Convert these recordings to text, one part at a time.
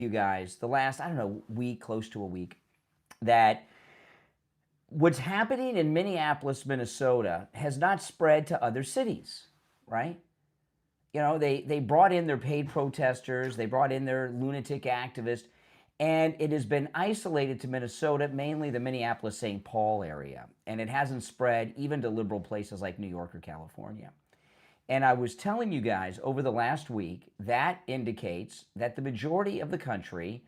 you guys the last, I don't know, week, close to a week, that what's happening in Minneapolis, Minnesota has not spread to other cities, right? You know, they brought in their paid protesters, they brought in their lunatic activists, and it has been isolated to Minnesota, mainly the Minneapolis St. Paul area. And it hasn't spread even to liberal places like New York or California. And I was telling you guys over the last week, that indicates that the majority of the country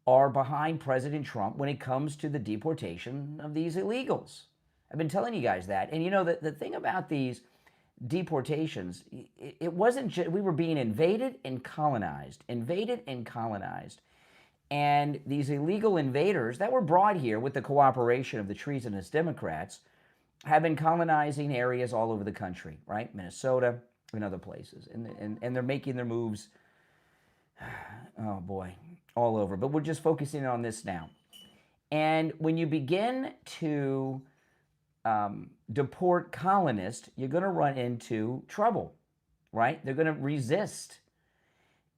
are behind President Trump when it comes to the deportation of these illegals. I've been telling you guys that. And you know, the thing about these deportations, it wasn't just, we were being invaded and colonized, invaded and colonized. And these illegal invaders that were brought here with the cooperation of the treasonous Democrats have been colonizing areas all over the country, right? Minnesota and other places. And they're making their moves, oh boy, all over. But we're just focusing on this now. And when you begin to deport colonists, you're going to run into trouble, right? They're going to resist.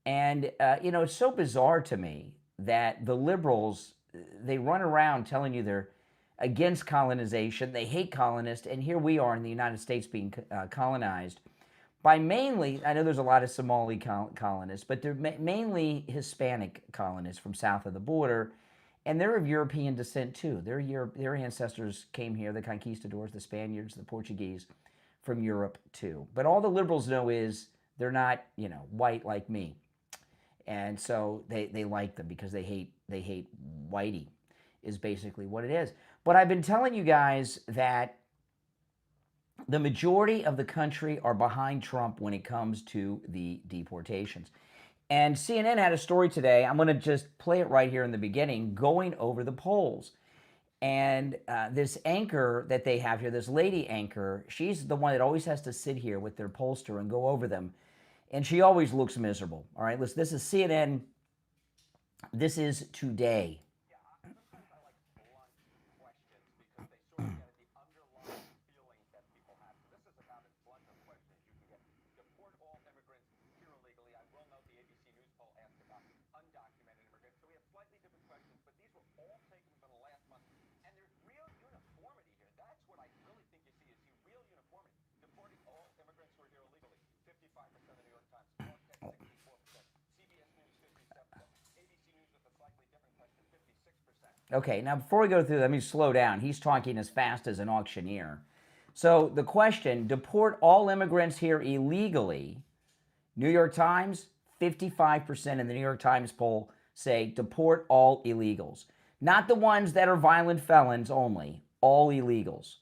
And, you know, it's so bizarre to me that the liberals, they run around telling you they're against colonization, they hate colonists, and here we are in the United States being colonized by mainly, I know there's a lot of Somali colonists, but they're mainly Hispanic colonists from south of the border, and they're of European descent too. Their ancestors came here, the conquistadors, the Spaniards, the Portuguese, from Europe too. But all the liberals know is they're not, you know, white like me. And so they like them because they hate whitey is basically what it is. But I've been telling you guys that the majority of the country are behind Trump when it comes to the deportations. And CNN had a story today. I'm going to just play it right here in the beginning, going over the polls. And this anchor that they have here, this lady anchor, she's the one that always has to sit here with their pollster and go over them. And she always looks miserable. All right, listen, this is CNN. This is today. Okay, now before we go through, let me slow down. He's talking as fast as an auctioneer. So the question, deport all immigrants here illegally. New York Times, 55% in the New York Times poll say deport all illegals. Not the ones that are violent felons only, all illegals.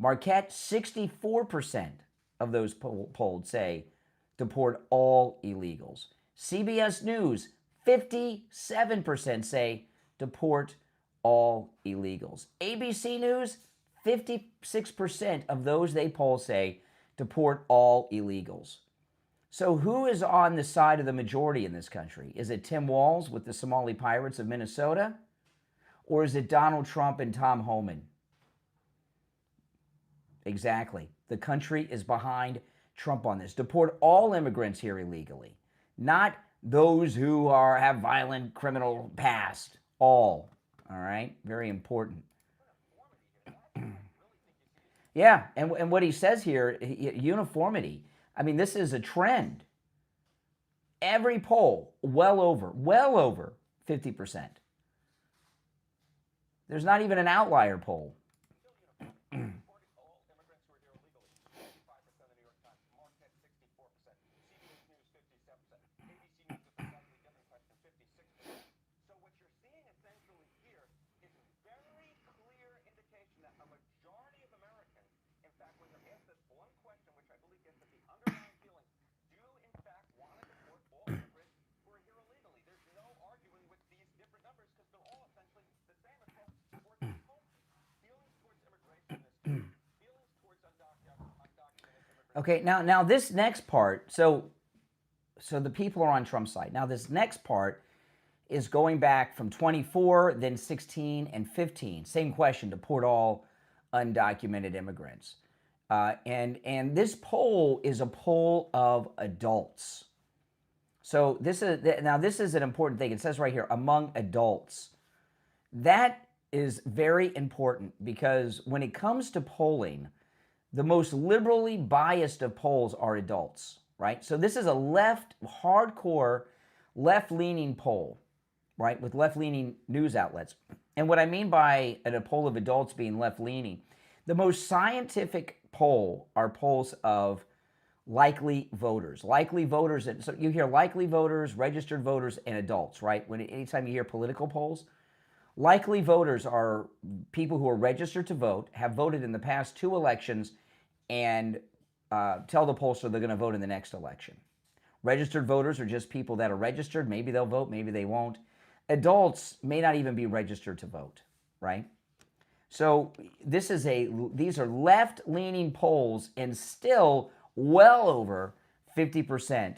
Marquette, 64% of those polled say deport all illegals. CBS News, 57% say deport all illegals. ABC News, 56% of those they poll say deport all illegals. So who is on the side of the majority in this country? Is it Tim Walz with the Somali Pirates of Minnesota? Or is it Donald Trump and Tom Homan? Exactly. The country is behind Trump on this. Deport all immigrants here illegally. Not those who have violent criminal past. All. All right? Very important. Yeah, and what he says here, uniformity. I mean, this is a trend. Every poll, well over 50%. There's not even an outlier poll. Okay, now this next part, so the people are on Trump's side. Now this next part is going back from 24, then 16 and 15. Same question, deport all undocumented immigrants. And this poll is a poll of adults. So this is an important thing. It says right here, among adults. That is very important because when it comes to polling, the most liberally biased of polls are adults, right? So this is a hardcore left-leaning poll, right, with left-leaning news outlets. And what I mean by a poll of adults being left-leaning, the most scientific poll are polls of likely voters. Likely voters, and so you hear likely voters, registered voters, and adults, right? Anytime you hear political polls, likely voters are people who are registered to vote, have voted in the past 2 elections, and tell the pollster they're going to vote in the next election. Registered voters are just people that are registered. Maybe they'll vote, maybe they won't. Adults may not even be registered to vote, right? So these are left-leaning polls, and still well over 50%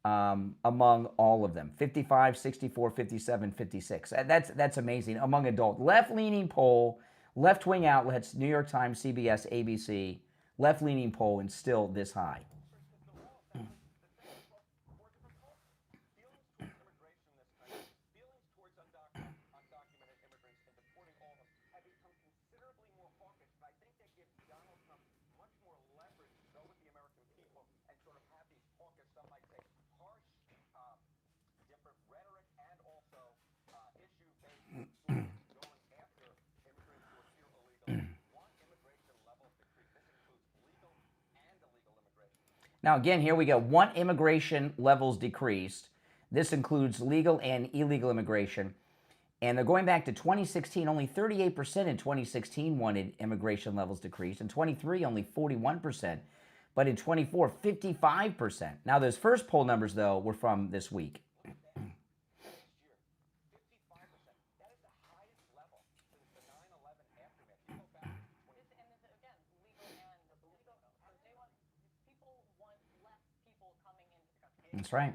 among all of them. 55, 64, 57, 56. That's amazing. Among adult. Left-leaning poll, left-wing outlets, New York Times, CBS, ABC, left-leaning poll, and still this high. Now, again, here we go. Want immigration levels decreased. This includes legal and illegal immigration. And they're going back to 2016. Only 38% in 2016 wanted immigration levels decreased. In 23, only 41%. But in 24, 55%. Now, those first poll numbers, though, were from this week. That's right.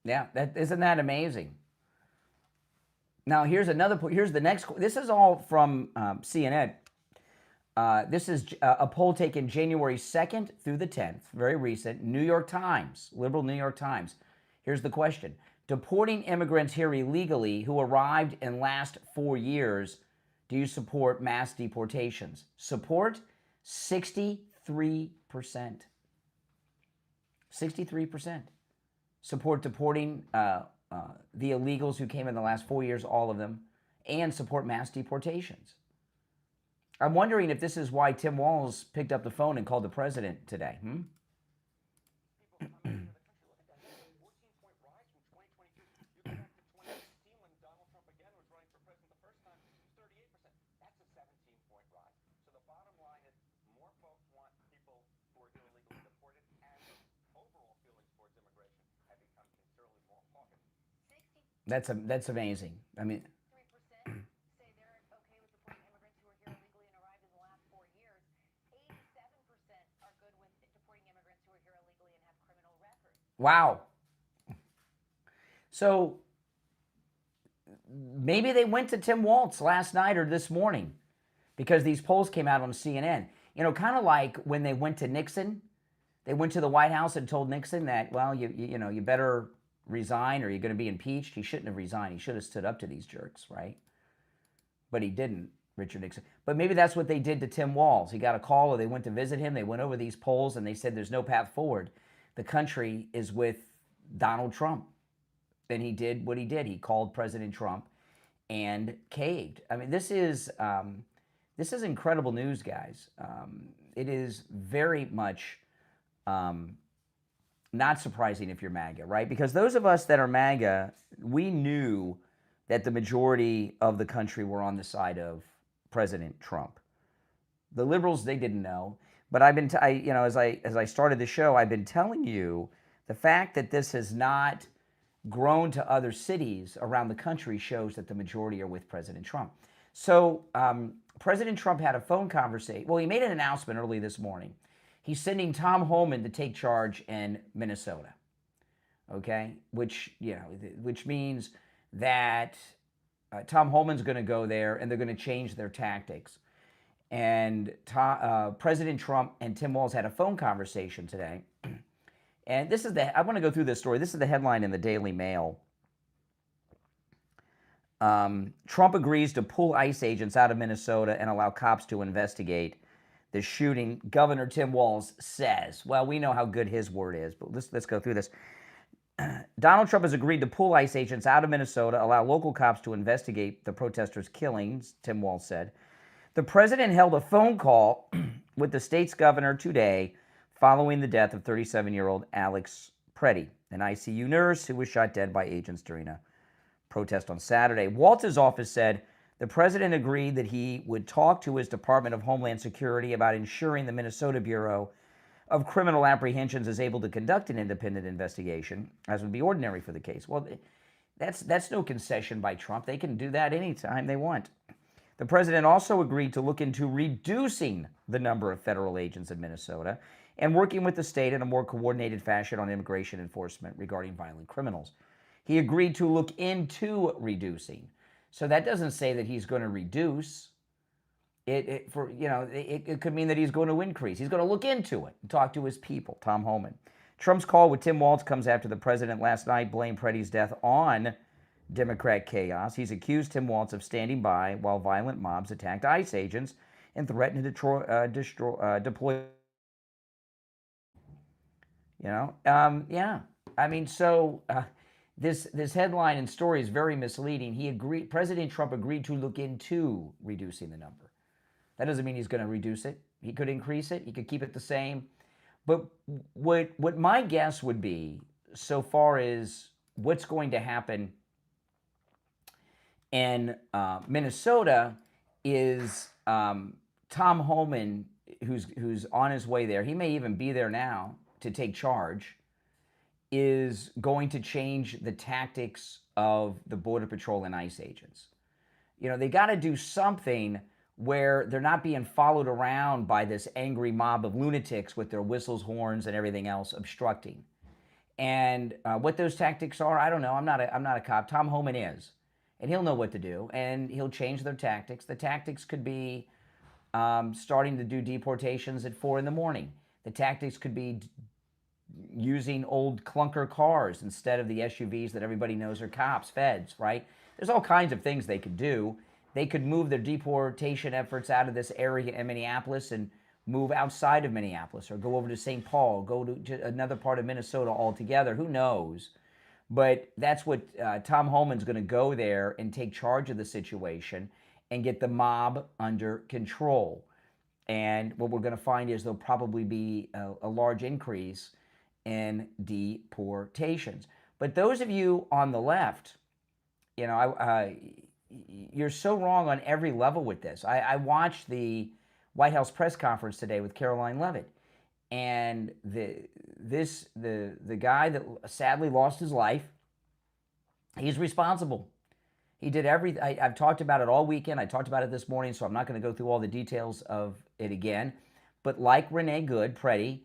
Yeah, isn't that amazing? Now here's the next. This is all from CNN. This is a poll taken January 2nd through the 10th, very recent. New York Times, liberal New York Times. Here's the question: deporting immigrants here illegally who arrived in last 4 years. Do you support mass deportations? Support 63%. 63%. Support deporting the illegals who came in the last 4 years, all of them, and support mass deportations. I'm wondering if this is why Tim Walz picked up the phone and called the president today. That's amazing. I mean, wow. So maybe they went to Tim Walz last night or this morning because these polls came out on CNN. You know, kind of like when they went to Nixon. They went to the White House and told Nixon that, well, you better resign or you're going to be impeached. He shouldn't have resigned. He should have stood up to these jerks, right? But he didn't, Richard Nixon. But maybe that's what they did to Tim Walz. He got a call or they went to visit him. They went over these polls and they said there's no path forward. The country is with Donald Trump. And he did what he did. He called President Trump and caved. I mean, this is incredible news, guys. It is very much not surprising if you're MAGA, right? Because those of us that are MAGA, we knew that the majority of the country were on the side of President Trump. The liberals, they didn't know. But as I started the show, I've been telling you the fact that this has not grown to other cities around the country shows that the majority are with President Trump. So President Trump had a phone conversation. Well, he made an announcement early this morning. He's sending Tom Homan to take charge in Minnesota. Okay, which means that Tom Homan's going to go there, and they're going to change their tactics. And President Trump and Tim Walz had a phone conversation today. And this is I want to go through this story. This is the headline in the Daily Mail. Trump agrees to pull ICE agents out of Minnesota and allow cops to investigate the shooting. Governor Tim Walz says, well, we know how good his word is, but let's go through this. Donald Trump has agreed to pull ICE agents out of Minnesota, allow local cops to investigate the protesters' killings, Tim Walz said. The president held a phone call with the state's governor today following the death of 37-year-old Alex Preddy, an ICU nurse who was shot dead by agents during a protest on Saturday. Walz's office said the president agreed that he would talk to his Department of Homeland Security about ensuring the Minnesota Bureau of Criminal Apprehensions is able to conduct an independent investigation, as would be ordinary for the case. Well, that's no concession by Trump. They can do that anytime they want. The president also agreed to look into reducing the number of federal agents in Minnesota and working with the state in a more coordinated fashion on immigration enforcement regarding violent criminals. He agreed to look into reducing. So that doesn't say that he's going to reduce. It could mean that he's going to increase. He's going to look into it and talk to his people, Tom Homan. Trump's call with Tim Walz comes after the president last night blamed Preddy's death on Democrat chaos. He's accused Tim Walz of standing by while violent mobs attacked ICE agents and threatened to deploy. This headline and story is very misleading. President Trump agreed to look into reducing the number. That doesn't mean he's going to reduce it. He could increase it. He could keep it the same. But what my guess would be, so far as what's going to happen in Minnesota, is Tom Homan, who's on his way there, he may even be there now to take charge, is going to change the tactics of the Border Patrol and ICE agents. They got to do something where they're not being followed around by this angry mob of lunatics with their whistles, horns, and everything else obstructing. And what those tactics are, I don't know. I'm not a cop. Tom Homan is, and he'll know what to do, and he'll change their tactics. The tactics could be starting to do deportations at 4 a.m. The tactics could be using old clunker cars instead of the SUVs that everybody knows are cops, feds, right? There's all kinds of things they could do. They could move their deportation efforts out of this area in Minneapolis and move outside of Minneapolis, or go over to St. Paul, go to another part of Minnesota altogether. Who knows? But that's what Tom Homan's going to go there and take charge of the situation and get the mob under control. And what we're going to find is there'll probably be a large increase in deportations. But those of you on the left, you're so wrong on every level with this. I watched the White House press conference today with Caroline Leavitt, and the guy that sadly lost his life, he's responsible. He did everything. I've talked about it all weekend. I talked about it this morning, so I'm not going to go through all the details of it again. But like Renee Good, Preddy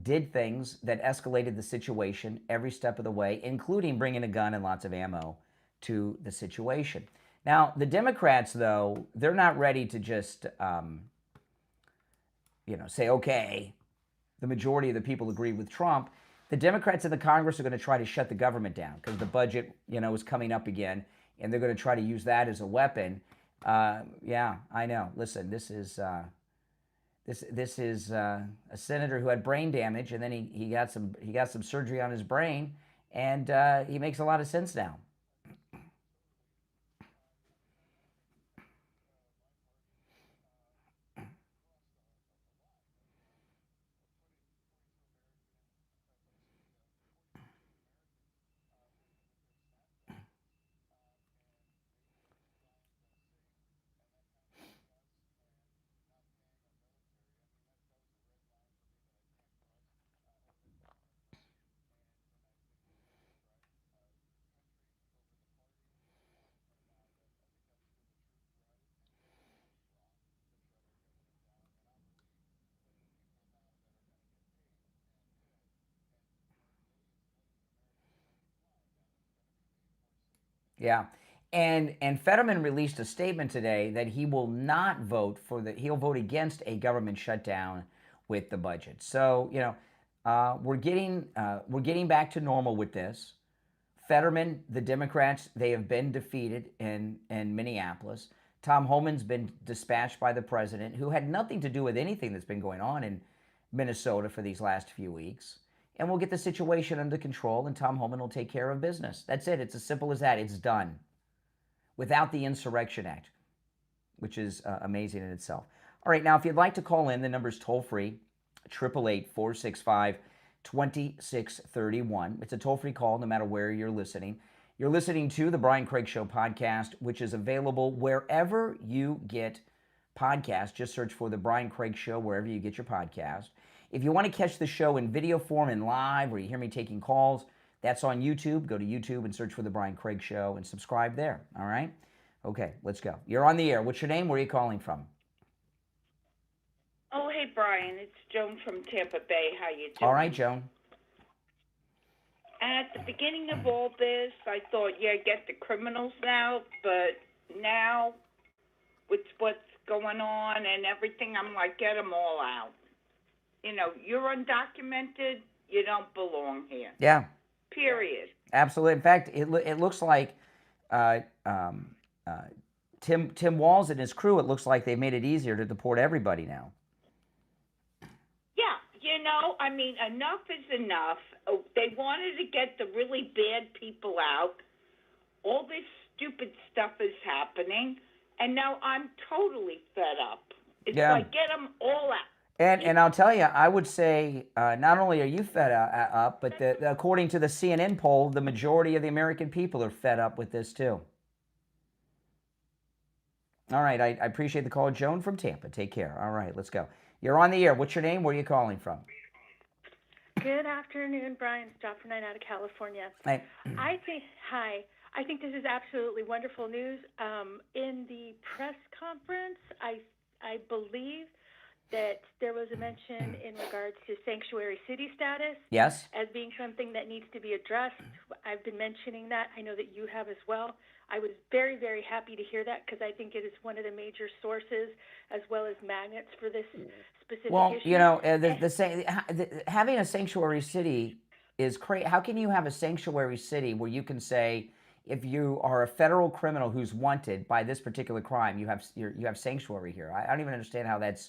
did things that escalated the situation every step of the way, including bringing a gun and lots of ammo to the situation. Now, the Democrats, though, they're not ready to just, say, okay, the majority of the people agree with Trump. The Democrats in the Congress are going to try to shut the government down because the budget, is coming up again, and they're going to try to use that as a weapon. Yeah, I know. Listen, this is a senator who had brain damage, and then he got some surgery on his brain, and he makes a lot of sense now. Yeah. And Fetterman released a statement today that he will not vote he'll vote against a government shutdown with the budget. So, we're getting back to normal with this. Fetterman, the Democrats, they have been defeated in Minneapolis. Tom Homan's been dispatched by the president, who had nothing to do with anything that's been going on in Minnesota for these last few weeks. And we'll get the situation under control, and Tom Homan will take care of business. That's it. It's as simple as that. It's done. Without the Insurrection Act, which is amazing in itself. All right, now, if you'd like to call in, the number's toll-free, 888-465-2631. It's a toll-free call no matter where you're listening. You're listening to the Brian Craig Show podcast, which is available wherever you get podcasts. Just search for the Brian Craig Show wherever you get your podcast. If you want to catch the show in video form and live, where you hear me taking calls, that's on YouTube. Go to YouTube and search for the Brian Craig Show and subscribe there. All right? Okay, let's go. You're on the air. What's your name? Where are you calling from? Oh, hey, Brian. It's Joan from Tampa Bay. How you doing? All right, Joan. At the beginning of all this, I thought, yeah, get the criminals out. But now, with what's going on and everything, I'm like, get them all out. You're undocumented. You don't belong here. Yeah. Period. Absolutely. In fact, it looks like Tim Walz and his crew, it looks like they made it easier to deport everybody now. Yeah, enough is enough. They wanted to get the really bad people out. All this stupid stuff is happening, and now I'm totally fed up. It's like, get them all out. And I'll tell you, I would say not only are you fed up, but according to the CNN poll, the majority of the American people are fed up with this too. All right, I appreciate the call. Joan from Tampa, take care. All right, let's go. You're on the air. What's your name? Where are you calling from? Good afternoon, Brian. Stop for 9 out of California. Hi. I think this is absolutely wonderful news. In the press conference, I believe that there was a mention in regards to sanctuary city status. Yes. As being something that needs to be addressed. I've been mentioning that. I know that you have as well. I was very, very happy to hear that because I think it is one of the major sources as well as magnets for this specific issue. Having a sanctuary city is crazy. How can you have a sanctuary city where you can say, if you are a federal criminal who's wanted by this particular crime, you have sanctuary here? I don't even understand how that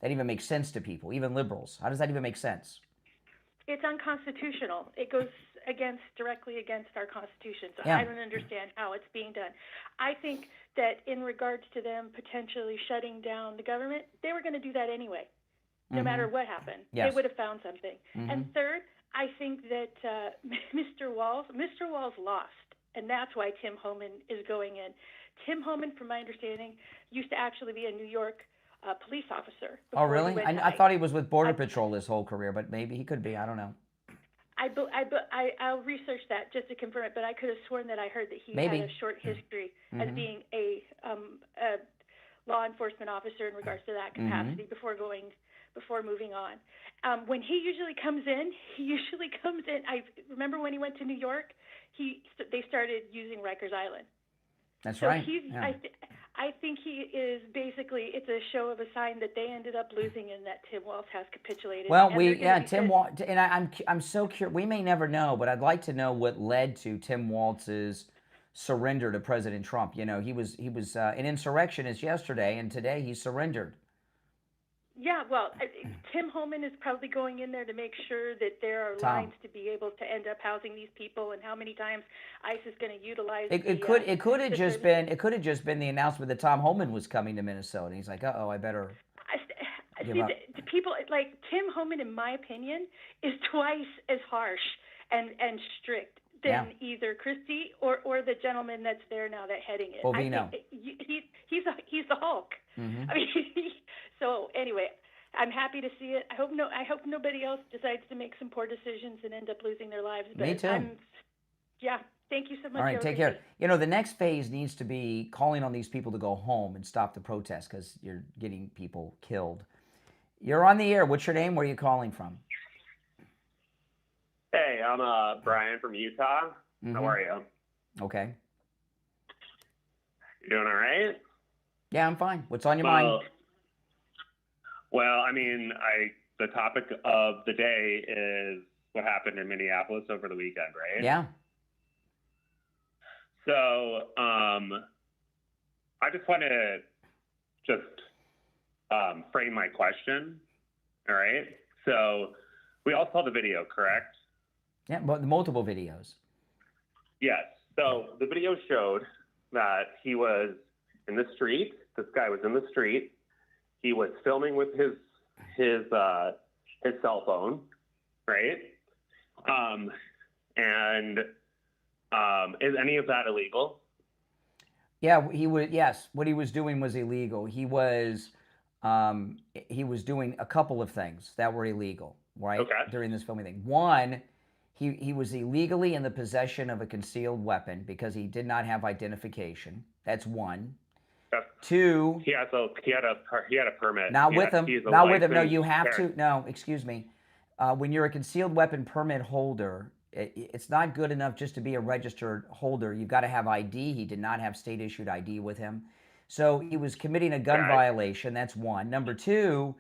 even makes sense to people, even liberals. How does that even make sense? It's unconstitutional. It goes directly against our Constitution. So Yeah. I don't understand how it's being done. I think that in regards to them potentially shutting down the government, they were going to do that anyway, no matter what happened. Yes. They would have found something. And third, I think that Mr. Walz lost, and that's why Tim Homan is going in. Tim Homan, from my understanding, used to actually be a New York police officer. Oh, really? I thought he was with Border Patrol his whole career, but maybe he could be. I don't know. I'll research that just to confirm it, but I could have sworn that I heard that he had a short history as being a law enforcement officer in regards to that capacity before moving on. When he usually comes in. I remember when he went to New York, they started using Rikers Island. That's so right. I think he is basically, it's a show of a sign that they ended up losing and that Tim Walz has capitulated. Well, Tim Walz, and I'm so curious. We may never know, but I'd like to know what led to Tim Walz's surrender to President Trump. He was an insurrectionist yesterday, and today he surrendered. Yeah, well, Tim Homan is probably going in there to make sure that there are lines to be able to end up housing these people, and how many times ICE is going to utilize. It could have just been the announcement that Tom Homan was coming to Minnesota. He's like, I better. The people like Tim Homan, in my opinion, is twice as harsh and strict than either Christie or the gentleman that's there now that heading it. Bovino. He's the Hulk. I mean, so anyway, I'm happy to see it. I hope nobody else decides to make some poor decisions and end up losing their lives. But Me too. Thank you so much. All right, take care. The next phase needs to be calling on these people to go home and stop the protests because you're getting people killed. You're on the air. What's your name? Where are you calling from? Hey, I'm Brian from Utah. How are you? Okay. You doing all right? Yeah, I'm fine. What's on your mind? Well, I mean, the topic of the day is what happened in Minneapolis over the weekend, right? Yeah. So, I just want to frame my question. All right. So, we all saw the video, correct? Yeah, but multiple videos. Yes. So the video showed that he was in the street. This guy was in the street. He was filming with his cell phone, right? Is any of that illegal? Yeah, he was. Yes, what he was doing was illegal. He was doing a couple of things that were illegal, right? Okay. During this filming thing. One, he was illegally in the possession of a concealed weapon because he did not have identification. That's one. Two. He had a permit. Not with him. Not with him. No, you have to. No, excuse me. When you're a concealed weapon permit holder, it's not good enough just to be a registered holder. You've got to have ID. He did not have state-issued ID with him. So he was committing a gun violation. That's one. Number two,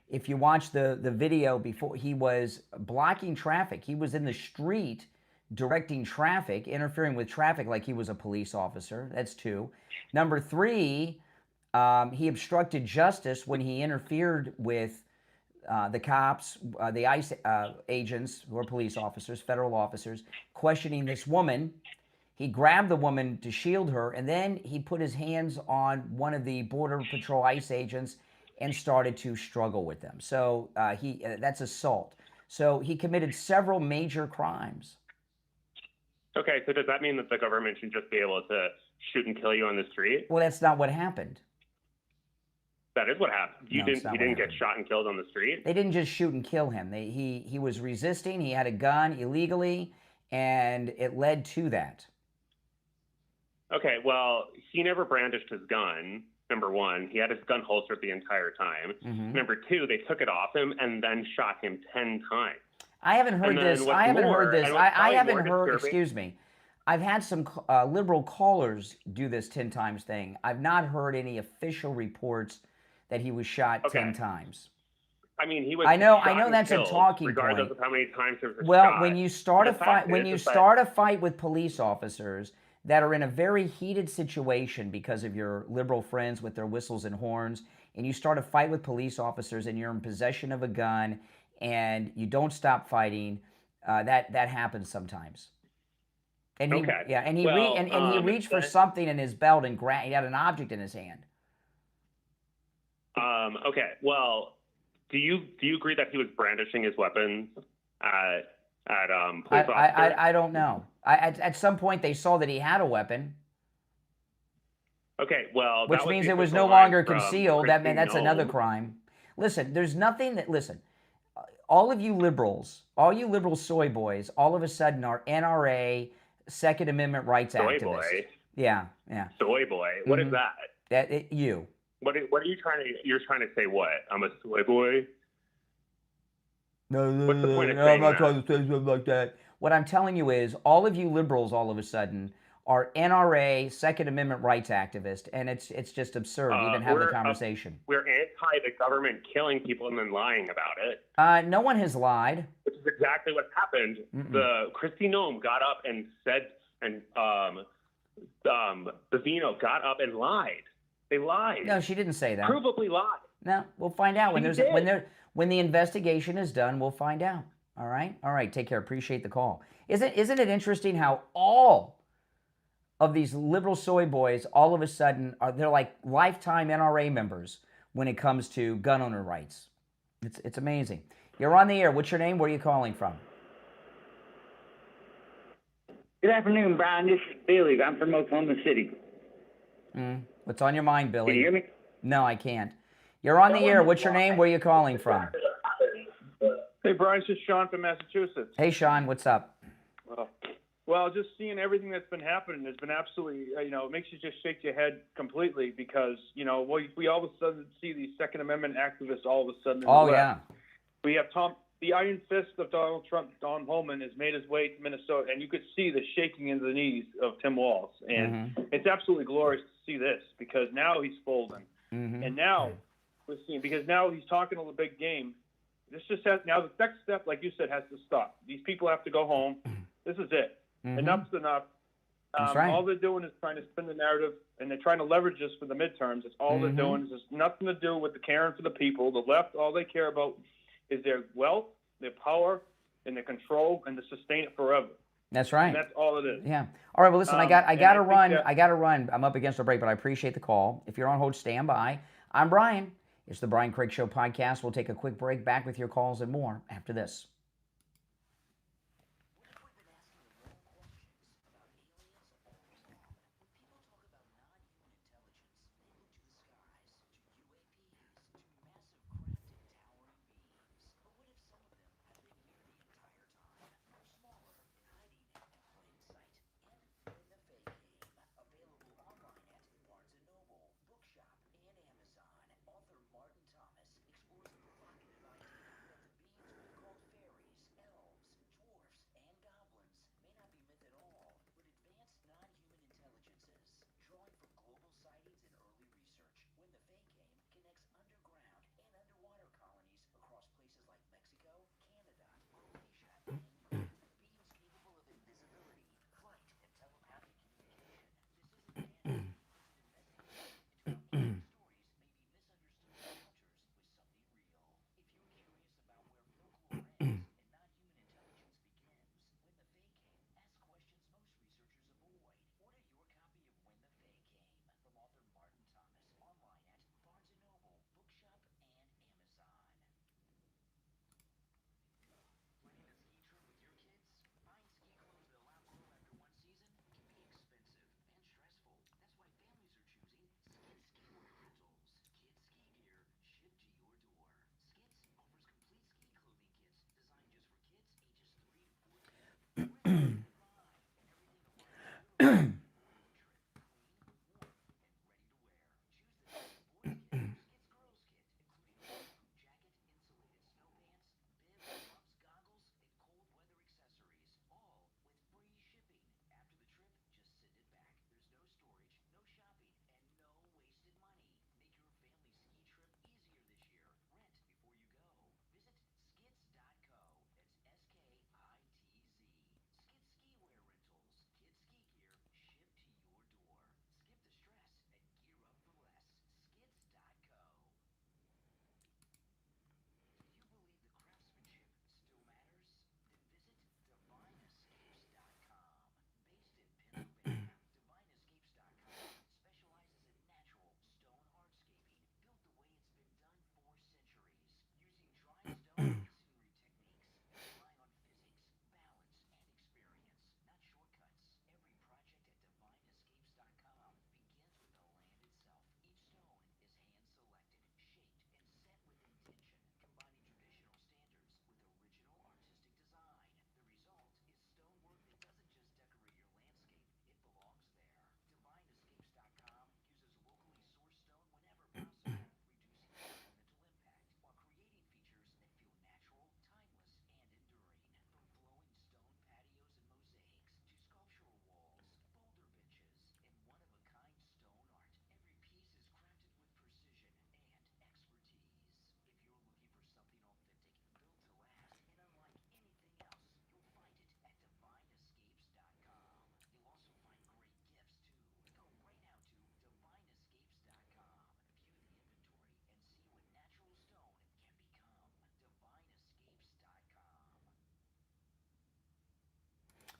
if you watch the video before, he was blocking traffic. He was in the street directing traffic, interfering with traffic like he was a police officer. That's two. Number three, he obstructed justice when he interfered with the cops, the ICE agents, who are police officers, federal officers, questioning this woman. He grabbed the woman to shield her, and then he put his hands on one of the Border Patrol ICE agents and started to struggle with them. So that's assault. So he committed several major crimes. Okay, so does that mean that the government should just be able to shoot and kill you on the street? Well, that's not what happened. That is what happened. He didn't get shot and killed on the street? They didn't just shoot and kill him. He was resisting. He had a gun illegally, and it led to that. Okay, well, he never brandished his gun, number one. He had his gun holstered the entire time. Mm-hmm. Number two, they took it off him and then shot him 10 times. I haven't heard this. Excuse me. I've had some liberal callers do this 10 times thing. I've not heard any official reports that he was shot 10 times. I mean, he was. I know that's killed, a talking regardless point. of how many times it was well, shot. when you start a fight with police officers that are in a very heated situation because of your liberal friends with their whistles and horns, and you start a fight with police officers and you're in possession of a gun and you don't stop fighting, that happens sometimes. And he reached for something in his belt and he had an object in his hand. Okay. Well, do you agree that he was brandishing his weapons at police officers? I don't know. At some point they saw that he had a weapon. Okay. Well, which means it was no longer concealed. That's another crime. Listen, there's nothing that. Listen, all of you liberals, all you liberal soy boys, all of a sudden are NRA, Second Amendment rights activists. Soy boy. Yeah. Soy boy. What is that? You. What are you trying to? You're trying to say what? I'm a soy boy. No, what's the point of saying I'm not trying to say something like that. What I'm telling you is, all of you liberals, all of a sudden, are NRA, Second Amendment rights activists, and it's just absurd to even have the conversation. We're anti the government killing people and then lying about it. No one has lied. Which is exactly what happened. The Kristi Noem got up and said, and Bavino got up and lied. They lied. No, she didn't say that. Provably lied. No, we'll find out when the investigation is done. We'll find out. All right. Take care. Appreciate the call. Isn't it interesting how all of these liberal soy boys all of a sudden they're like lifetime NRA members when it comes to gun owner rights? It's amazing. You're on the air. What's your name? Where are you calling from? Good afternoon, Brian. This is Billy. I'm from Oklahoma City. What's on your mind, Billy? Can you hear me? No, I can't. You're on the air. What's your name? Where are you calling from? Hey, Brian, it's just Sean from Massachusetts. Hey, Sean, what's up? Well, just seeing everything that's been happening has been absolutely, it makes you just shake your head completely because, we all of a sudden see these Second Amendment activists all of a sudden in the West. Yeah. We have the iron fist of Donald Trump, Don Holman, has made his way to Minnesota, and you could see the shaking in the knees of Tim Walz. And it's absolutely glorious to see this, because now he's folding. And now we're seeing, because now he's talking a big game. This just has, now the next step, like you said, has to stop. These people have to go home. This is it. Enough's enough. That's right. All they're doing is trying to spin the narrative, and they're trying to leverage this for the midterms. It's all they're doing. It's nothing to do with the caring for the people. The left, all they care about is their wealth, their power, and their control, and to sustain it forever. That's right. And that's all it is. Yeah. All right. Well, listen, I got to run. I got to run. I'm up against a break, but I appreciate the call. If you're on hold, stand by. I'm Brian. It's the Brian Craig Show podcast. We'll take a quick break. Back with your calls and more after this.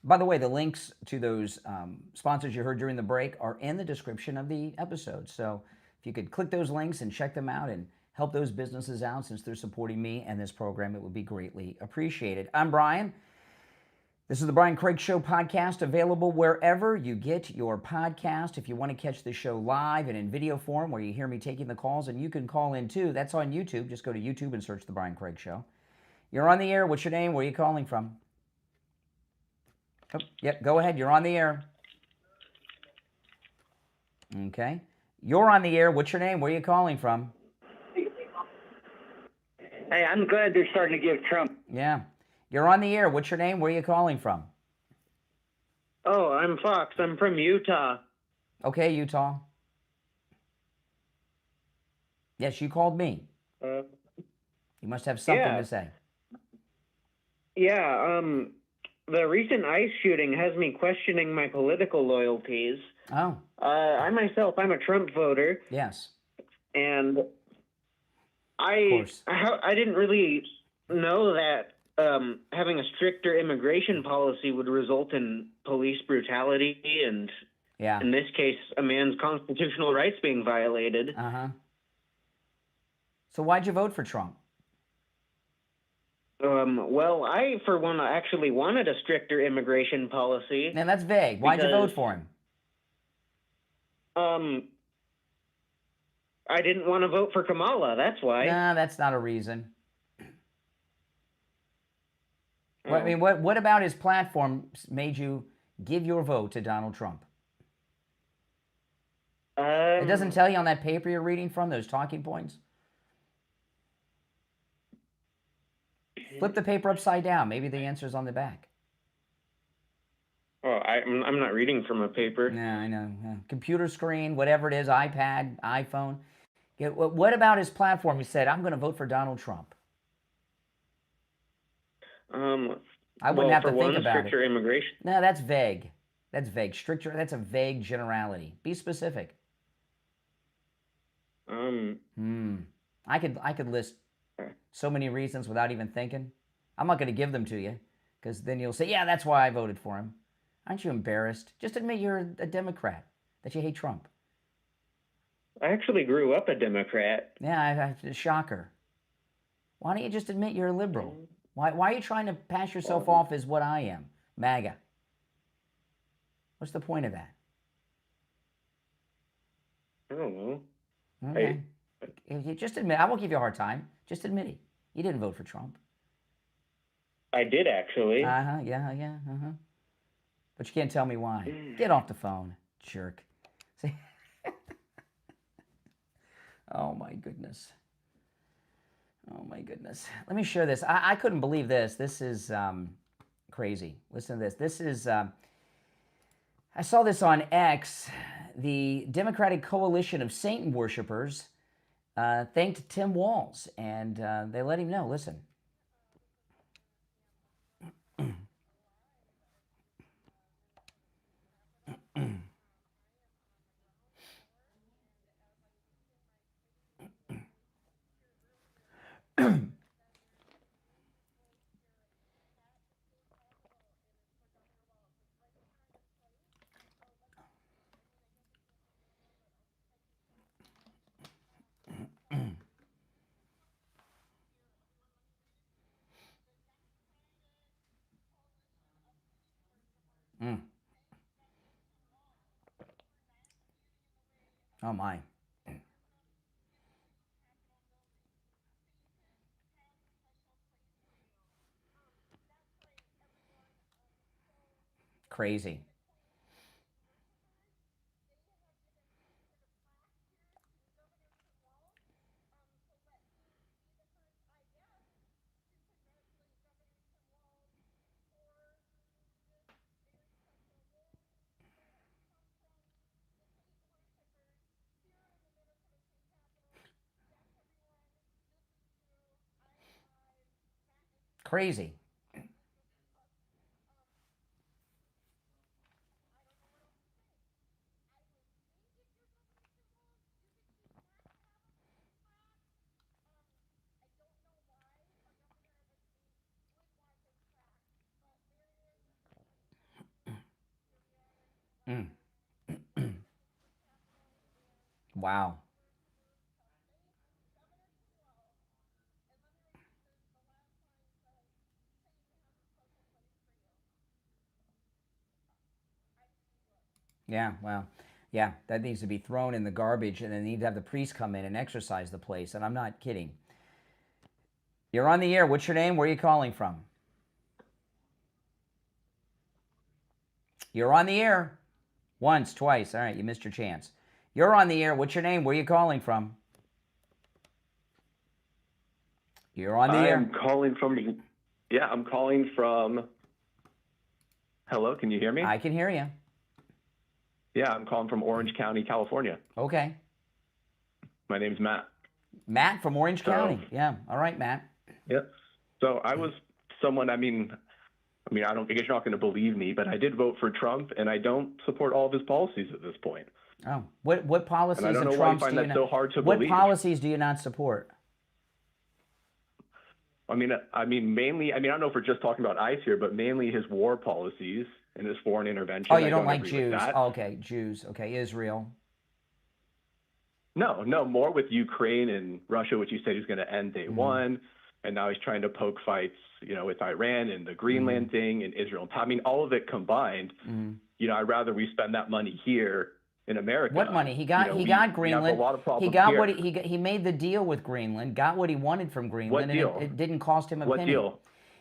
By the way, the links to those sponsors you heard during the break are in the description of the episode. So if you could click those links and check them out and help those businesses out since they're supporting me and this program, it would be greatly appreciated. I'm Brian. This is the Brian Craig Show podcast, available wherever you get your podcast. If you want to catch the show live and in video form where you hear me taking the calls, and you can call in too. That's on YouTube. Just go to YouTube and search the Brian Craig Show. You're on the air. What's your name? Where are you calling from? Oh, yep, go ahead. You're on the air. Okay. You're on the air. What's your name? Where are you calling from? Hey, I'm glad they're starting to give Trump Yeah. You're on the air. What's your name? Where are you calling from? Oh, I'm Fox. I'm from Utah. Okay, Utah. Yes, you called me. You must have something to say. Yeah, the recent ICE shooting has me questioning my political loyalties. Oh. I'm a Trump voter. Yes. And I didn't really know that having a stricter immigration policy would result in police brutality and, in this case, a man's constitutional rights being violated. Uh-huh. So why'd you vote for Trump? Well, I, for one, actually wanted a stricter immigration policy. Man, that's vague. Why'd you vote for him? I didn't want to vote for Kamala, that's why. Nah, that's not a reason. I mean, what about his platform made you give your vote to Donald Trump? It doesn't tell you on that paper you're reading from, those talking points? Flip the paper upside down. Maybe the answer's on the back. Oh, I'm not reading from a paper. Yeah, I know. Yeah. Computer screen, whatever it is, iPad, iPhone. Yeah, what about his platform? He said, I'm going to vote for Donald Trump. I wouldn't have to think about stricter immigration. No, that's vague. That's vague. Stricter, that's a vague generality. Be specific. I could list so many reasons without even thinking. I'm not going to give them to you because then you'll say, yeah, that's why I voted for him. Aren't you embarrassed? Just admit you're a Democrat, that you hate Trump. I actually grew up a Democrat. Yeah, shocker. Why don't you just admit you're a liberal? Why are you trying to pass yourself off as what I am, MAGA? What's the point of that? I don't know. Okay. You just admit. I won't give you a hard time. Just admit it. You didn't vote for Trump. I did, actually. Yeah. But you can't tell me why. Get off the phone, jerk. See? Oh, my goodness. Oh, my goodness. Let me share this. I couldn't believe this. This is crazy. Listen to this. This is, I saw this on X. The Democratic Coalition of Satan Worshippers thanked Tim Walz, and they let him know. Listen. Oh, my. Crazy. Crazy. Wow. Yeah, well, yeah, that needs to be thrown in the garbage, and then need to have the priest come in and exorcise the place, and I'm not kidding. You're on the air. What's your name? Where are you calling from? You're on the air. Once, twice. All right, you missed your chance. You're on the air. What's your name? Where are you calling from? You're on the air. I'm calling from... Yeah, I'm calling from. Hello, can you hear me? I can hear you. Yeah, I'm calling from Orange County, California. Okay. My name's Matt. Matt from Orange County. Yeah. All right, Matt. Yep. So I was someone. I guess you're not going to believe me, but I did vote for Trump, and I don't support all of his policies at this point. Oh, what policies and I don't know of why you Trump's find do you that not? so hard to What believe. policies do you not support? I mean, mainly. I don't know if we're just talking about ICE here, but mainly his war policies and his foreign intervention. Oh, you don't like agree with Jews? that. Oh, okay, Jews. Okay, Israel. No, more with Ukraine and Russia, which he said he was going to end day one, and now he's trying to poke fights, with Iran and the Greenland thing and Israel. I mean, all of it combined. I'd rather we spend that money here in America. What money? He got Greenland. We have a lot of problems he got here. what he made the deal with Greenland. Got what he wanted from Greenland. What deal? And it didn't cost him a What penny. deal?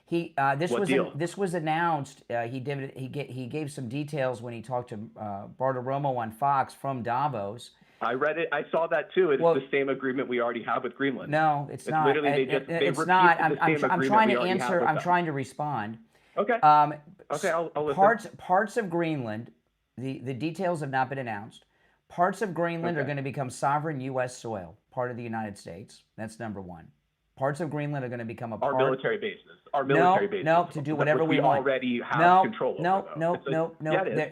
This was announced. He gave some details when he talked to Bartiromo on Fox from Davos. I read it. I saw that too. It's the same agreement we already have with Greenland. No, it's not. Literally, It's not. I'm trying to answer. I'm them. trying to respond. Okay. Okay, I'll listen. Parts of Greenland, the details have not been announced. Parts of Greenland are going to become sovereign U.S. soil, part of the United States. That's number one. Parts of Greenland are going to become a part. Our military bases. Our military bases. No, to do whatever we want. Already have control over. No.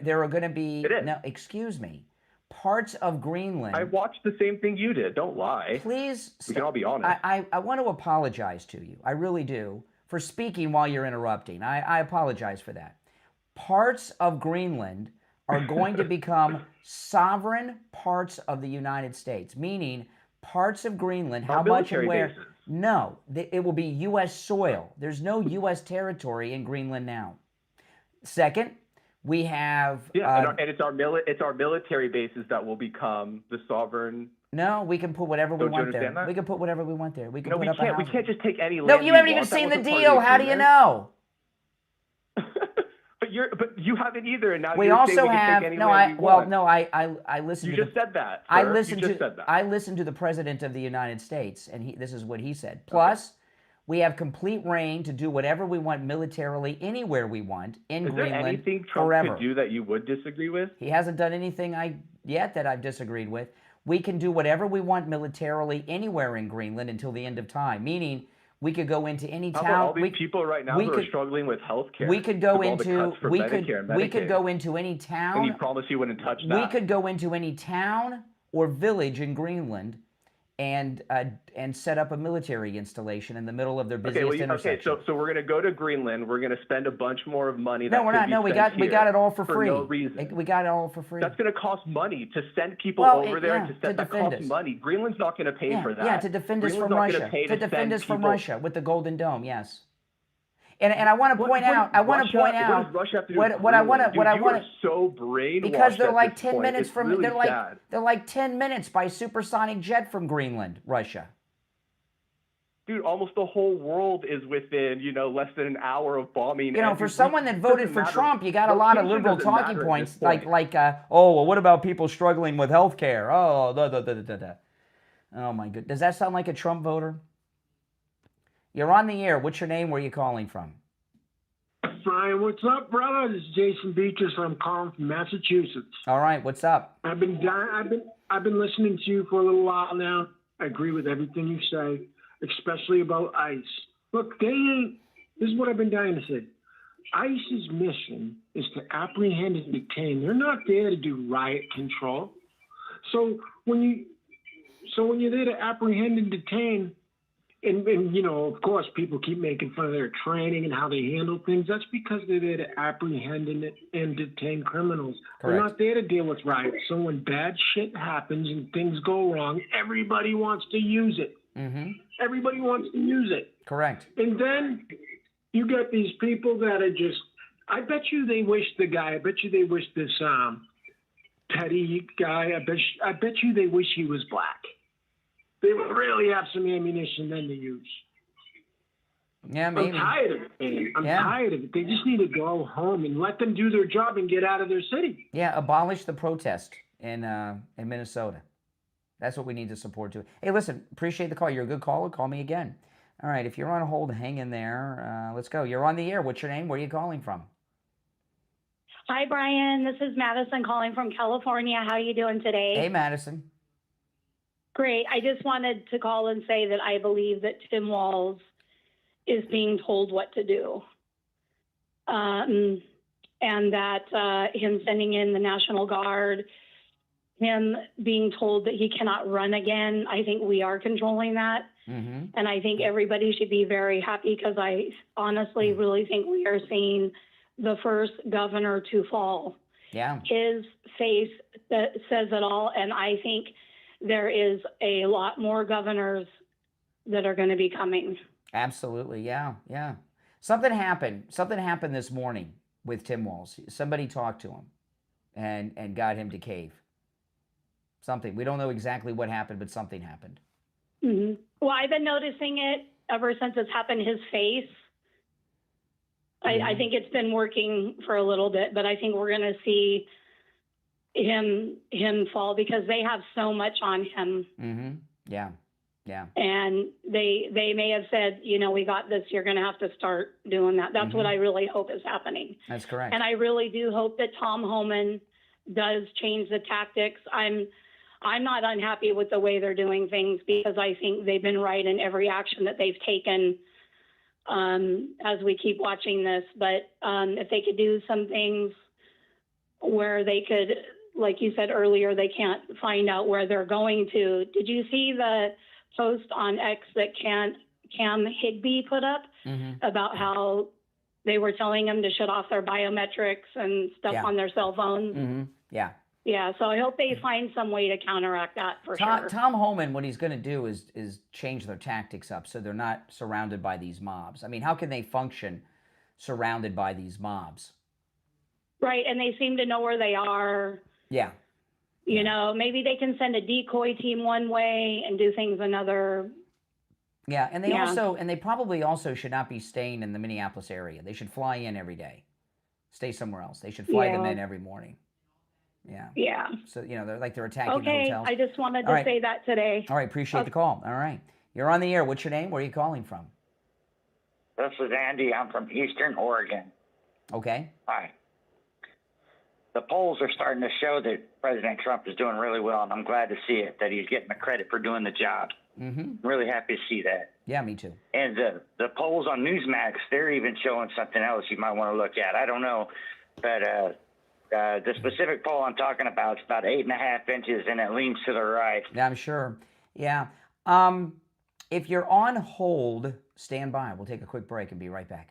There are going to be. No, excuse me. Parts of Greenland. I watched the same thing you did. Don't lie. Please. We can all be honest. I want to apologize to you. I really do. For speaking while you're interrupting. I apologize for that. Parts of Greenland are going to become sovereign parts of the United States, meaning parts of Greenland, how much and where? Bases. No, it will be U.S. soil. There's no U.S. territory in Greenland now. Second, we have... and it's our military bases that will become the sovereign... No, we can put whatever we want there. That? We can put whatever we want there. We can put we up can't. A We house. can't just take any land. No, you haven't even seen the deal. How do you know? But you haven't either, and now we you're also saying we have can take any no. land we want. I listened. You just said that. I sir. listened you to. just said that. I listened to the president of the United States, and this is what he said. Plus, we have complete reign to do whatever we want militarily anywhere we want in Greenland. Is there anything Trump forever. could do that you would disagree with? He hasn't done anything yet that I've disagreed with. We can do whatever we want militarily anywhere in Greenland until the end of time. Meaning, we could go into any town. How about all these people right now who are struggling with health care? We could go into we could go into any town. And you promised you wouldn't touch that. We could go into any town or village in Greenland and set up a military installation in the middle of their busiest intersection. So we're going to go to Greenland. We're going to spend a bunch more of money. No, we're not. No, we got it all for free. No reason. We got it all for free. That's going to cost money to send people over there to set that costs money. Greenland's not going to pay for that. Yeah, to defend us from Russia. To defend us from Russia with the Golden Dome. Yes. And I want to point out. What does Russia have to do with what I want to. You are so brainwashed. Because they're like 10 point. minutes It's from. really They're like 10 minutes by supersonic jet from Greenland, Russia. Dude, almost the whole world is within, less than an hour of bombing. For someone that voted for Trump, you got a lot of liberal talking points, like, what about people struggling with health care? Oh, Oh my goodness. Does that sound like a Trump voter? You're on the air. What's your name? Where are you calling from? Brian, what's up, brother? This is Jason Beatrice. I'm calling from Massachusetts. All right, what's up? I've been listening to you for a little while now. I agree with everything you say, especially about ICE. Look, this is what I've been dying to say. ICE's mission is to apprehend and detain. They're not there to do riot control. So when you're there to apprehend and detain, and of course, people keep making fun of their training and how they handle things. That's because they're there to apprehend and detain criminals. Correct. They're not there to deal with riots. So when bad shit happens and things go wrong, everybody wants to use it. Mm-hmm. Everybody wants to use it. Correct. And then you get these people that are just, I bet you they wish this petty guy, I bet you they wish he was black. They would really have some ammunition then to use. Yeah, maybe. I'm tired of it. Tired of it. They just need to go home and let them do their job and get out of their city. Yeah, abolish the protest in Minnesota. That's what we need to support too. Hey, listen, appreciate the call. You're a good caller. Call me again. All right, if you're on hold, hang in there. Let's go. You're on the air. What's your name? Where are you calling from? Hi, Brian. This is Madison calling from California. How are you doing today? Hey, Madison. Great. I just wanted to call and say that I believe that Tim Walz is being told what to do. And that him sending in the National Guard, him being told that he cannot run again, I think we are controlling that. Mm-hmm. And I think everybody should be very happy because I honestly really think we are seeing the first governor to fall. Yeah. His face that says it all. And I think there is a lot more governors that are going to be coming. Absolutely. Yeah. Yeah. Something happened this morning with Tim Walz. Somebody talked to him and got him to cave. Something. We don't know exactly what happened, but something happened. Mm-hmm. Well, I've been noticing it ever since it's happened, his face. Mm-hmm. I think it's been working for a little bit, but I think we're going to see him fall because they have so much on him. Mm-hmm. Yeah. Yeah. And they may have said, we got this, you're going to have to start doing that. That's what I really hope is happening. That's correct. And I really do hope that Tom Homan does change the tactics. I'm not unhappy with the way they're doing things because I think they've been right in every action that they've taken as we keep watching this. But if they could do some things where they could, like you said earlier, they can't find out where they're going to. Did you see the post on X that Cam Higby put up about how they were telling them to shut off their biometrics and stuff on their cell phones? Mm-hmm. Yeah. Yeah, so I hope they find some way to counteract that for sure. Tom Homan, what he's going to do is change their tactics up so they're not surrounded by these mobs. I mean, how can they function surrounded by these mobs? Right, and they seem to know where they are. Yeah. Maybe they can send a decoy team one way and do things another. Yeah, and they probably also should not be staying in the Minneapolis area. They should fly in every day. Stay somewhere else. They should fly them in every morning. Yeah. Yeah. So, they're attacking the hotels. I just wanted to say that today. All right, appreciate the call. All right. You're on the air. What's your name? Where are you calling from? This is Andy. I'm from Eastern Oregon. Okay. Hi. The polls are starting to show that President Trump is doing really well, and I'm glad to see it, that he's getting the credit for doing the job. Mm-hmm. Really happy to see that. Yeah, me too. And the polls on Newsmax, they're even showing something else you might want to look at. I don't know, but the specific poll I'm talking about is about 8.5 inches, and it leans to the right. Yeah, I'm sure. Yeah. If you're on hold, stand by. We'll take a quick break and be right back.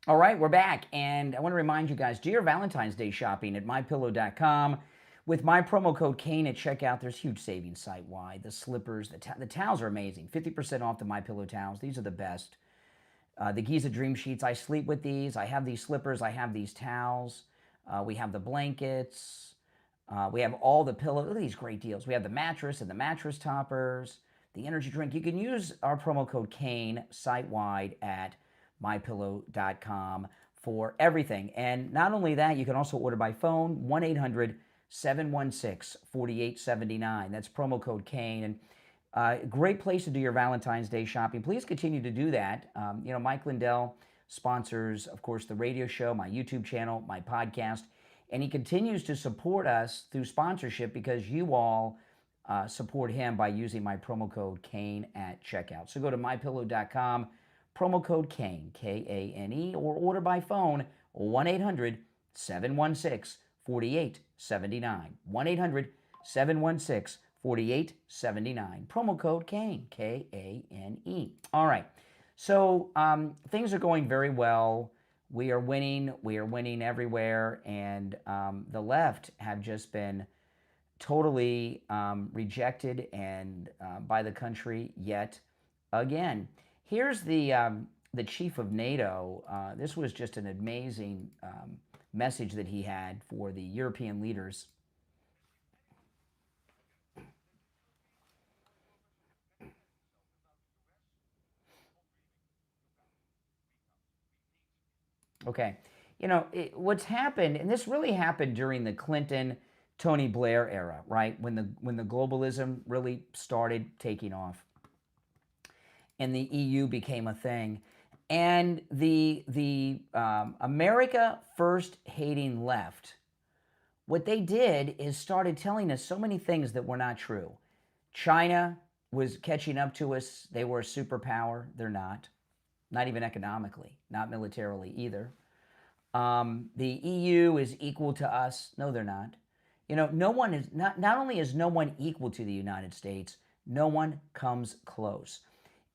All right, we're back, and I want to remind you guys, do your Valentine's Day shopping at MyPillow.com. With my promo code Kane at checkout, there's huge savings site-wide. The slippers, the towels are amazing. 50% off the MyPillow towels. These are the best. The Giza Dream Sheets, I sleep with these. I have these slippers. I have these towels. We have the blankets. We have all the pillows. Look at these great deals. We have the mattress and the mattress toppers, the energy drink. You can use our promo code Kane site-wide at MyPillow.com for everything. And not only that, you can also order by phone, 1-800-716-4879. That's promo code Kane. And great place to do your Valentine's Day shopping. Please continue to do that. Mike Lindell sponsors, of course, the radio show, my YouTube channel, my podcast, and he continues to support us through sponsorship because you all support him by using my promo code Kane at checkout. So go to MyPillow.com, promo code Kane, K-A-N-E, or order by phone, 1-800-716-4879. 1-800-716-4879. Promo code Kane, K-A-N-E. All right. So things are going very well. We are winning everywhere, and the left have just been totally rejected and by the country yet again. Here's the chief of NATO. This was just an amazing message that he had for the European leaders. Okay, what's happened, and this really happened during the Clinton, Tony Blair era, right? When the globalism really started taking off, and the EU became a thing, and the America First hating left, what they did is started telling us so many things that were not true. China was catching up to us. They were a superpower. They're not. Not even economically, not militarily either. The EU is equal to us. No, they're not. No one is, not only is no one equal to the United States, no one comes close.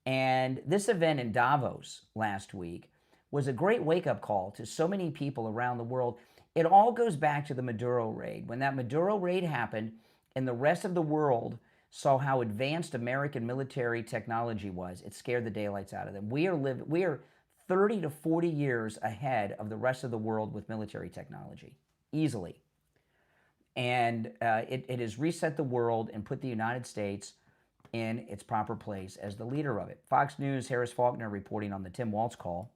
And this event in Davos last week was a great wake-up call to so many people around the world. It all goes back to the Maduro raid. When that Maduro raid happened and the rest of the world saw how advanced American military technology was, it scared the daylights out of them. We are 30 to 40 years ahead of the rest of the world with military technology, easily. And it has reset the world and put the United States in its proper place as the leader of it. Fox News' Harris Faulkner reporting on the Tim Walz call.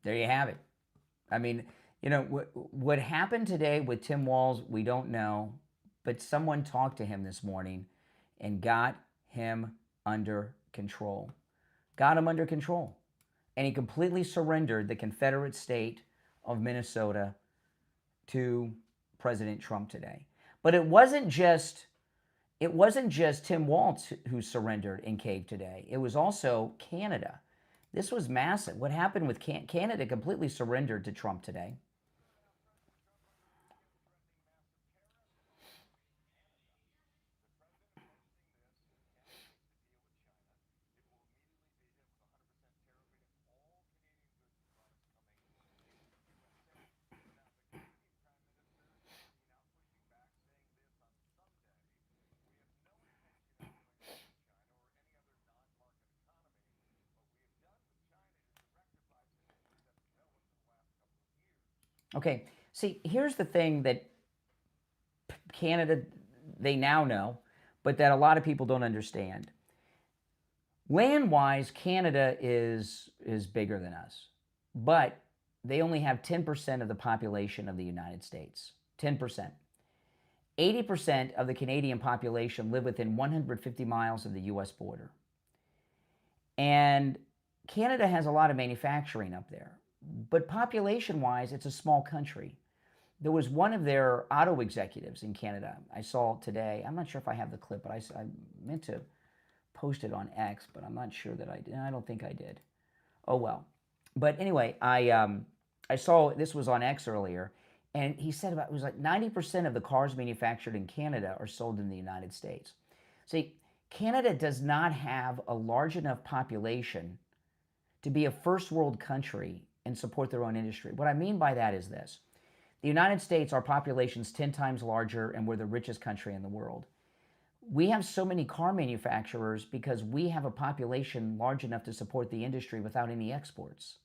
There you have it. I mean, what happened today with Tim Walz, we don't know, but someone talked to him this morning and got him under control. Got him under control. And he completely surrendered the Confederate state of Minnesota to President Trump today. But it wasn't just Tim Walz who surrendered and caved today. It was also Canada. This was massive. What happened with Canada completely surrendered to Trump today. Okay, see, here's the thing that Canada, they now know, but that a lot of people don't understand. Land-wise, Canada is bigger than us, but they only have 10% of the population of the United States. 10%. 80% of the Canadian population live within 150 miles of the U.S. border. And Canada has a lot of manufacturing up there. But population-wise, it's a small country. there was one of their auto executives in Canada I saw today. I'm not sure if I have the clip, but I meant to post it on X, but I'm not sure that I did. I don't think I did. Oh, well. But anyway, I saw, this was on X earlier, and he said it was like 90% of the cars manufactured in Canada are sold in the United States. See, Canada does not have a large enough population to be a first world country and support their own industry. What I mean by that is this. The United States, our population's 10 times larger, and we're the richest country in the world. We have so many car manufacturers because we have a population large enough to support the industry without any exports.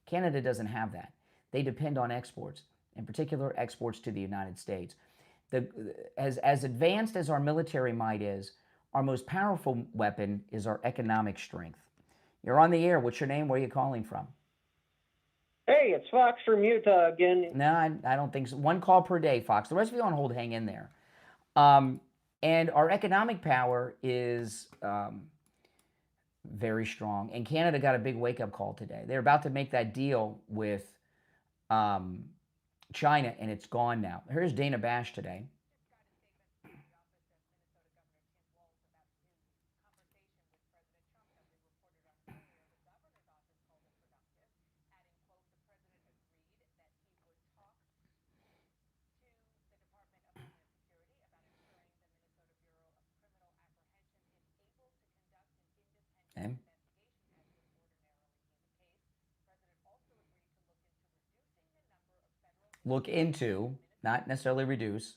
Canada doesn't have that. They depend on exports, in particular exports to the United States. As advanced as our military might is, our most powerful weapon is our economic strength. You're on the air. What's your name? Where are you calling from? Hey, it's Fox from Utah again. No, I don't think so. One call per day, Fox. The rest of you on hold, hang in there. And our economic power is very strong. And Canada got a big wake-up call today. They're about to make that deal with China, and it's gone now. Here's Dana Bash today. Okay. Look into, not necessarily reduce.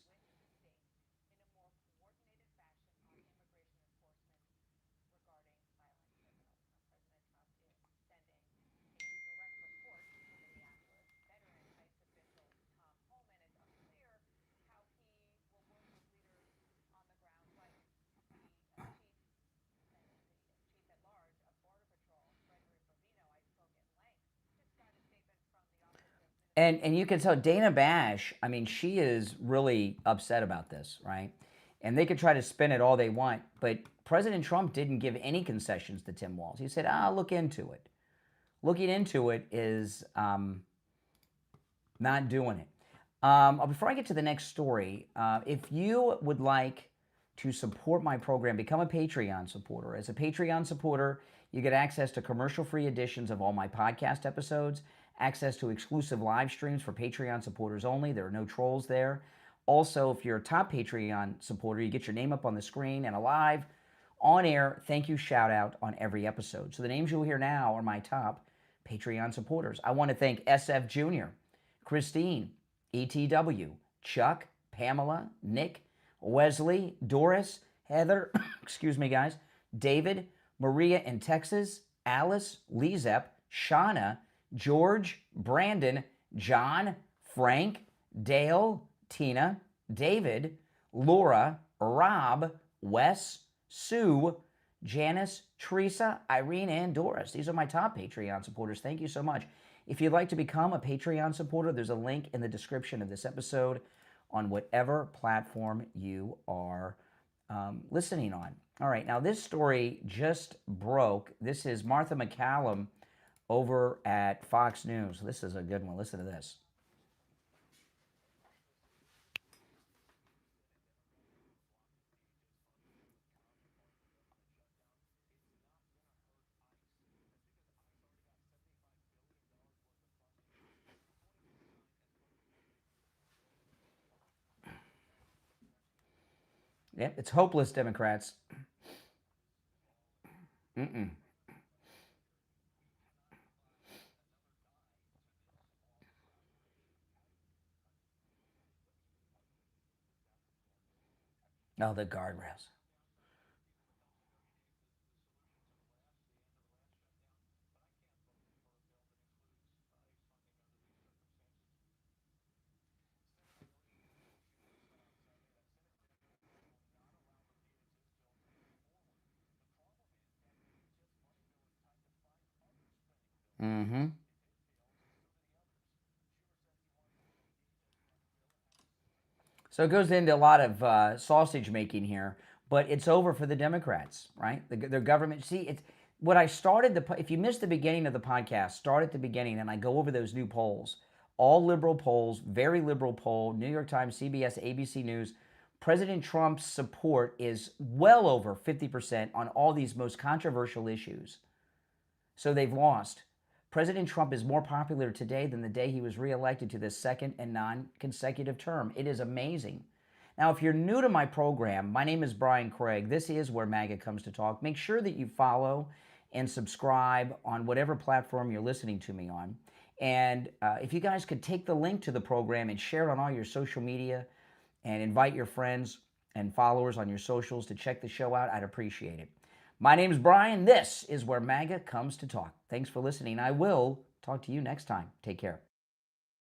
And you can tell Dana Bash, I mean, she is really upset about this, right? And they could try to spin it all they want, but President Trump didn't give any concessions to Tim Walz. He said, look into it. Looking into it is not doing it. Before I get to the next story, if you would like to support my program, become a Patreon supporter. As a Patreon supporter, you get access to commercial-free editions of all my podcast episodes, access to exclusive live streams for Patreon supporters only. There are no trolls there. Also, if you're a top Patreon supporter, you get your name up on the screen and a live, on-air thank you shout-out on every episode. So the names you'll hear now are my top Patreon supporters. I want to thank SFjr, Christine, ETW, Chuck, Pamela, Nick, Wesley, Doris, Heather, excuse me, guys, David, Maria in Texas, Alice, LeeZep, Shawna, George, Brandon, John, Frank, Dale, Tina, David, Laura, Rob, Wes, Sue, Janice, Teresa, Irene, and Doris. These are my top Patreon supporters. Thank you so much. If you'd like to become a Patreon supporter, there's a link in the description of this episode on whatever platform you are listening on. All right, now this story just broke. This is Martha McCallum over at Fox News. This is a good one. Listen to this. Yep, it's hopeless, Democrats. Oh, the guardrails. Mm-hmm. So it goes into a lot of sausage making here, but it's over for the Democrats, right? Their government. See, it's what I started. If you missed the beginning of the podcast, start at the beginning, and I go over those new polls All liberal polls, very liberal poll, New York Times, CBS, ABC News. President Trump's support is well over 50% on all these most controversial issues. So they've lost. President Trump is more popular today than the day he was reelected to the second and non-consecutive term. It is amazing. Now, if you're new to my program, my name is Brian Craig. This is where MAGA comes to talk. Make sure that you follow and subscribe on whatever platform you're listening to me on. And if you guys could take the link to the program and share it on all your social media and invite your friends and followers on your socials to check the show out, I'd appreciate it. My name is Brian. This is where MAGA comes to talk. Thanks for listening. I will talk to you next time. Take care.